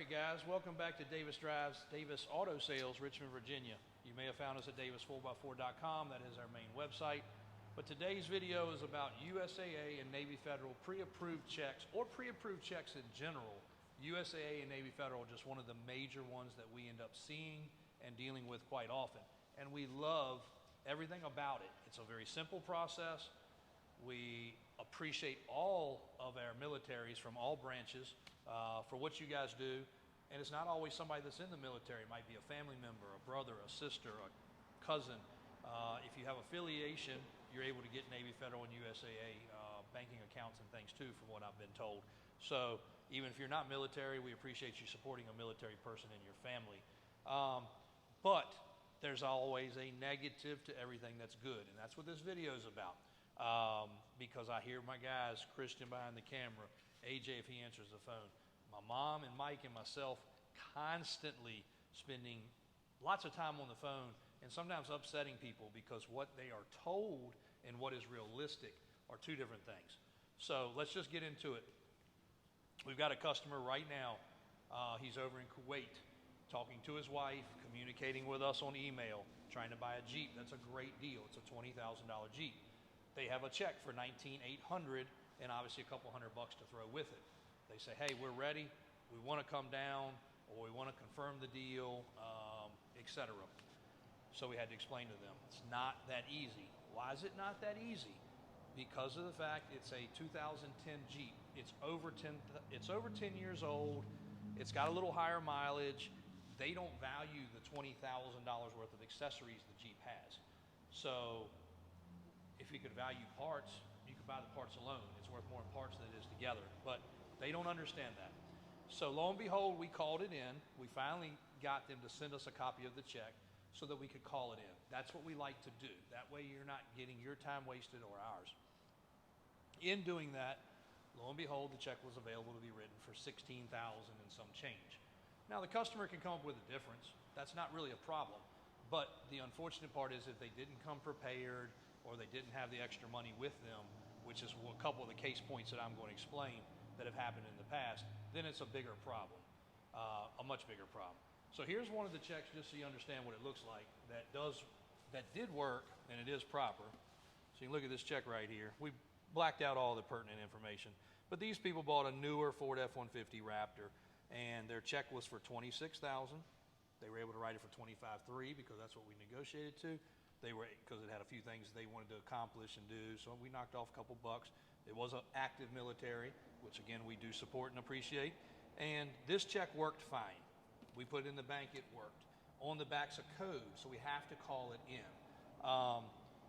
right, guys, welcome back to Davis Drives, Davis Auto Sales, Richmond, Virginia. You may have found us at davis4x4.com. That is our main website. But today's video is about USAA and Navy Federal pre-approved checks, or pre-approved checks in general. USAA and Navy Federal are just one of the major ones that we end up seeing and dealing with quite often. And we love everything about it. It's a very simple process. We appreciate all of our militaries from all branches for what you guys do. And it's not always somebody that's in the military. It might be a family member, a brother, a sister, a cousin. If you have affiliation, you're able to get Navy Federal and USAA banking accounts and things too, from what I've been told. So even if you're not military, we appreciate you supporting a military person in your family. But there's always a negative to everything that's good, and that's what this video is about. Because I hear my guys, Christian behind the camera, AJ if he answers the phone, my mom and Mike and myself constantly spending lots of time on the phone and sometimes upsetting people because what they are told and what is realistic are two different things. So let's just get into it. We've got a customer right now. He's over in Kuwait talking to his wife, communicating with us on email, trying to buy a Jeep. That's a great deal. It's a $20,000 Jeep. They have a check for $19,800 and obviously a couple $100 to throw with it. They say, hey, we're ready. We want to come down, or we want to confirm the deal, etc. So we had to explain to them, it's not that easy. Why is it not that easy? Because of the fact it's a 2010 Jeep. It's over 10 years old. It's got a little higher mileage. They don't value the $20,000 worth of accessories the Jeep has. So if you could value parts, you could buy the parts alone. It's worth more in parts than it is together. But they don't understand that. So lo and behold, we called it in. We finally got them to send us a copy of the check so that we could call it in. That's what we like to do. That way you're not getting your time wasted or ours. In doing that, lo and behold, the check was available to be written for $16,000 and some change. Now the customer can come up with a difference. That's not really a problem. But the unfortunate part is if they didn't come prepared or they didn't have the extra money with them, which is a couple of the case points that I'm going to explain that have happened in the past, then it's a bigger problem, a much bigger problem. So here's one of the checks just so you understand what it looks like that did work and it is proper. So you can look at this check right here. We blacked out all the pertinent information, but these people bought a newer Ford F-150 Raptor and their check was for $26,000. They were able to write it for $25,300 because that's what we negotiated to. Because it had a few things they wanted to accomplish and do, so we knocked off a couple bucks. It was an active military, which again we do support and appreciate. And this check worked fine. We put it in the bank, it worked. On the back's a code, so we have to call it in.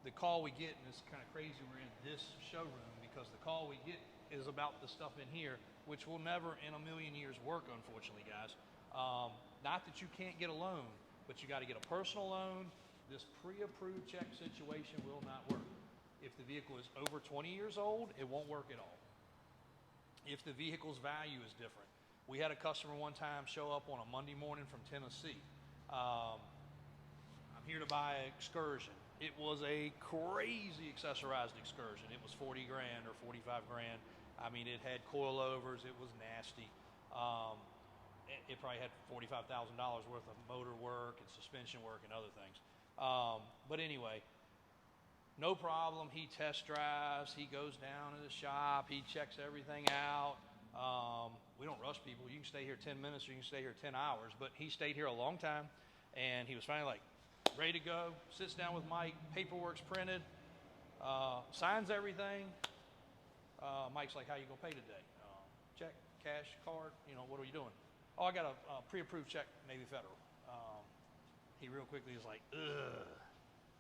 The call we get, and it's kind of crazy we're in this showroom because the call we get is about the stuff in here, which will never in a million years work, unfortunately, guys. Not that you can't get a loan, but you got to get a personal loan. This pre-approved check situation will not work. If the vehicle is over 20 years old, it won't work at all. If the vehicle's value is different. We had a customer one time show up on a Monday morning from Tennessee. I'm here to buy an Excursion. It was a crazy accessorized Excursion. It was 40 grand or 45 grand. I mean, it had coilovers. It was nasty. It probably had $45,000 worth of motor work and suspension work and other things. But anyway, no problem. He test drives. He goes down to the shop. He checks everything out. We don't rush people. You can stay here 10 minutes or you can stay here 10 hours. But he stayed here a long time, and he was finally like ready to go. Sits down with Mike. Paperwork's printed. Signs everything. Mike's like, how you gonna pay today? Check, cash, card. What are you doing? Oh, I got a pre-approved check, Navy Federal. He real quickly is like, ugh,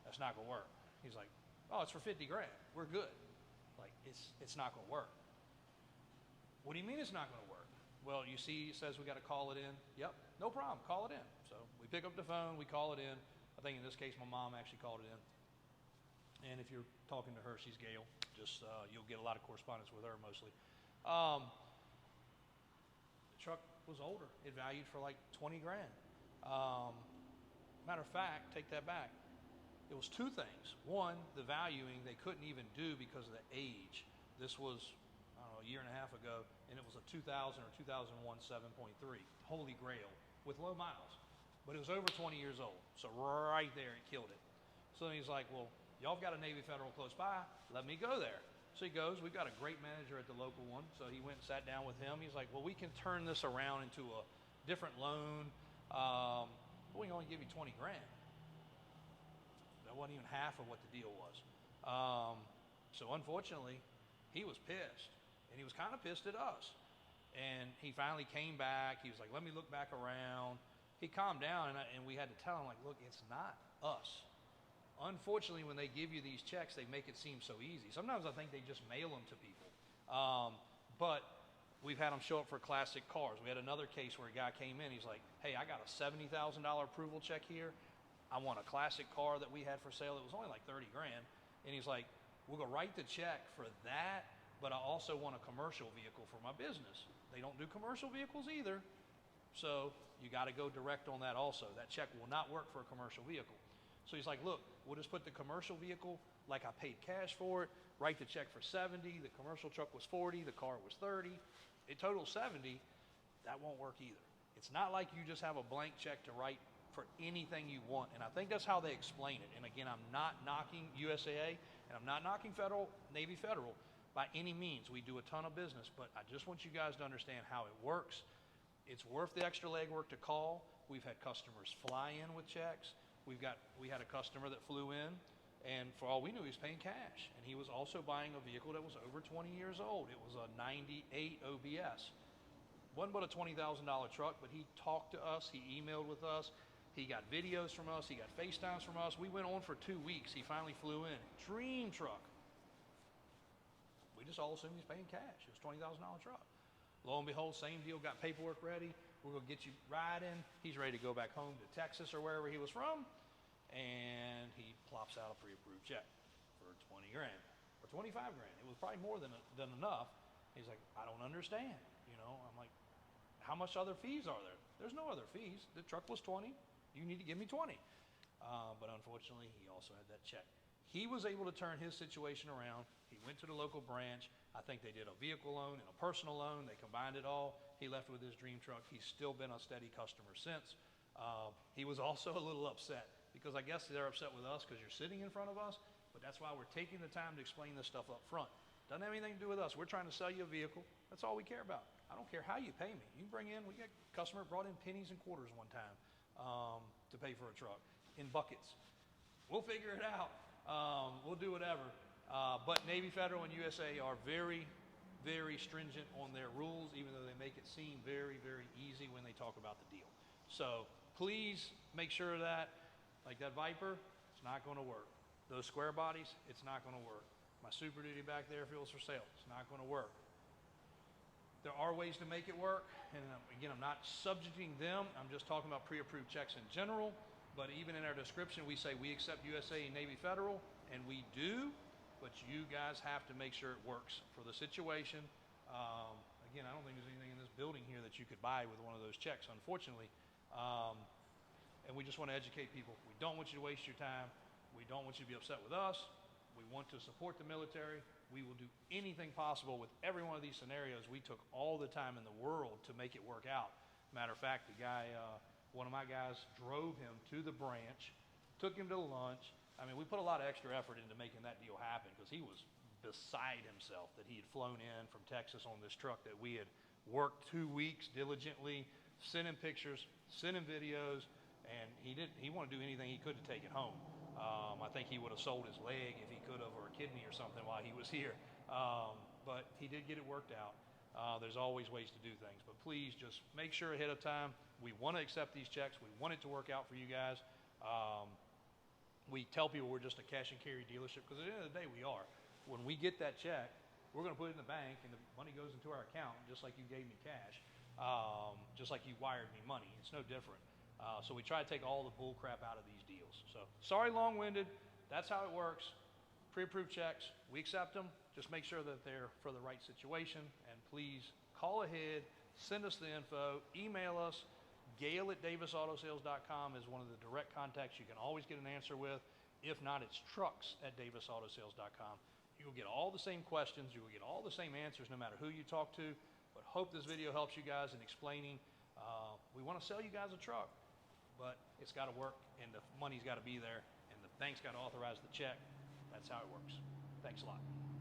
that's not gonna work. He's like, oh, it's for 50 grand. We're good. Like, it's not gonna work. What do you mean it's not gonna work? Well, you see, it says we got to call it in. Yep, no problem. Call it in. So we pick up the phone, we call it in. I think in this case, my mom actually called it in. And if you're talking to her, she's Gail. Just you'll get a lot of correspondence with her mostly. The truck was older. It valued for like 20 grand. Matter of fact, take that back. It was two things. One, the valuing they couldn't even do because of the age. This was, I don't know, a year and a half ago, and it was a 2000 or 2001 7.3, holy grail, with low miles. But it was over 20 years old, so right there it killed it. So then he's like, well, y'all got a Navy Federal close by, let me go there. So he goes, we've got a great manager at the local one, so he went and sat down with him. He's like, well, we can turn this around into a different loan. We can only give you 20 grand. That wasn't even half of what the deal was. So unfortunately, he was pissed, and he was kind of pissed at us. And he finally came back. He was like, let me look back around. He calmed down, and we had to tell him, like, look, it's not us. Unfortunately, when they give you these checks, they make it seem so easy. Sometimes I think they just mail them to people. But we've had them show up for classic cars. We had another case where a guy came in. He's like, hey, I got a $70,000 approval check here. I want a classic car that we had for sale. It was only like 30 grand. And he's like, we'll go write the check for that, but I also want a commercial vehicle for my business. They don't do commercial vehicles either. So you got to go direct on that also. That check will not work for a commercial vehicle. So he's like, look, we'll just put the commercial vehicle like I paid cash for it, write the check for 70, the commercial truck was 40, the car was 30. It totals 70. That won't work either. It's not like you just have a blank check to write for anything you want. And I think that's how they explain it. And again, I'm not knocking USAA, and I'm not knocking Navy Federal by any means. We do a ton of business, but I just want you guys to understand how it works. It's worth the extra legwork to call. We've had customers fly in with checks. We had a customer that flew in, and for all we knew, he was paying cash. And he was also buying a vehicle that was over 20 years old. It was a 98 OBS. Wasn't but a $20,000 truck, but he talked to us. He emailed with us. He got videos from us. He got FaceTimes from us. We went on for 2 weeks. He finally flew in. Dream truck. We just all assumed he's paying cash. It was a $20,000 truck. Lo and behold, same deal, got paperwork ready. We're going to get you riding. He's ready to go back home to Texas or wherever he was from. And he plops out a pre-approved check for 20 grand or 25 grand. It was probably more than enough. He's like, I don't understand. You know, I'm like, how much other fees are there? There's no other fees. The truck was 20. You need to give me 20. But unfortunately, he also had that check. He was able to turn his situation around. He went to the local branch. I think they did a vehicle loan and a personal loan. They combined it all. He left with his dream truck. He's still been a steady customer since. He was also a little upset because I guess they're upset with us because you're sitting in front of us, but that's why we're taking the time to explain this stuff up front. Doesn't have anything to do with us. We're trying to sell you a vehicle. That's all we care about. I don't care how you pay me. You bring in, we got a customer brought in pennies and quarters one time to pay for a truck in buckets. We'll figure it out. We'll do whatever. But Navy Federal and USAA are very, very stringent on their rules, even though they make it seem very, very easy when they talk about the deal. So please make sure that, like that Viper, it's not going to work. Those square bodies, it's not going to work. My Super Duty back there, if it was for sale, it's not going to work. There are ways to make it work, and again, I'm not subjecting them. I'm just talking about pre-approved checks in general. But even in our description, we say we accept USAA and Navy Federal, and we do, but you guys have to make sure it works for the situation. Again, I don't think there's anything in this building here that you could buy with one of those checks, unfortunately. And we just want to educate people. We don't want you to waste your time. We don't want you to be upset with us. We want to support the military. We will do anything possible with every one of these scenarios. We took all the time in the world to make it work out. Matter of fact, the guy, one of my guys drove him to the branch, took him to lunch. I mean, we put a lot of extra effort into making that deal happen because he was beside himself that he had flown in from Texas on this truck that we had worked 2 weeks diligently, sending pictures, sending videos, and he wanted to do anything he could to take it home. I think he would have sold his leg if he could have, or a kidney or something while he was here. But he did get it worked out. There's always ways to do things, but please just make sure ahead of time. We want to accept these checks. We want it to work out for you guys. We tell people we're just a cash and carry dealership because at the end of the day, we are. When we get that check, we're going to put it in the bank and the money goes into our account just like you gave me cash, just like you wired me money. It's no different. So we try to take all the bull crap out of these deals. So sorry, long-winded. That's how it works. Pre-approved checks, we accept them. Just make sure that they're for the right situation. And please call ahead, send us the info, email us. Gail@davisautosales.com is one of the direct contacts you can always get an answer with. If not, it's trucks@davisautosales.com. You will get all the same questions. You will get all the same answers no matter who you talk to. But hope this video helps you guys in explaining. We want to sell you guys a truck, but it's got to work, and the money's got to be there, and the bank's got to authorize the check. That's how it works. Thanks a lot.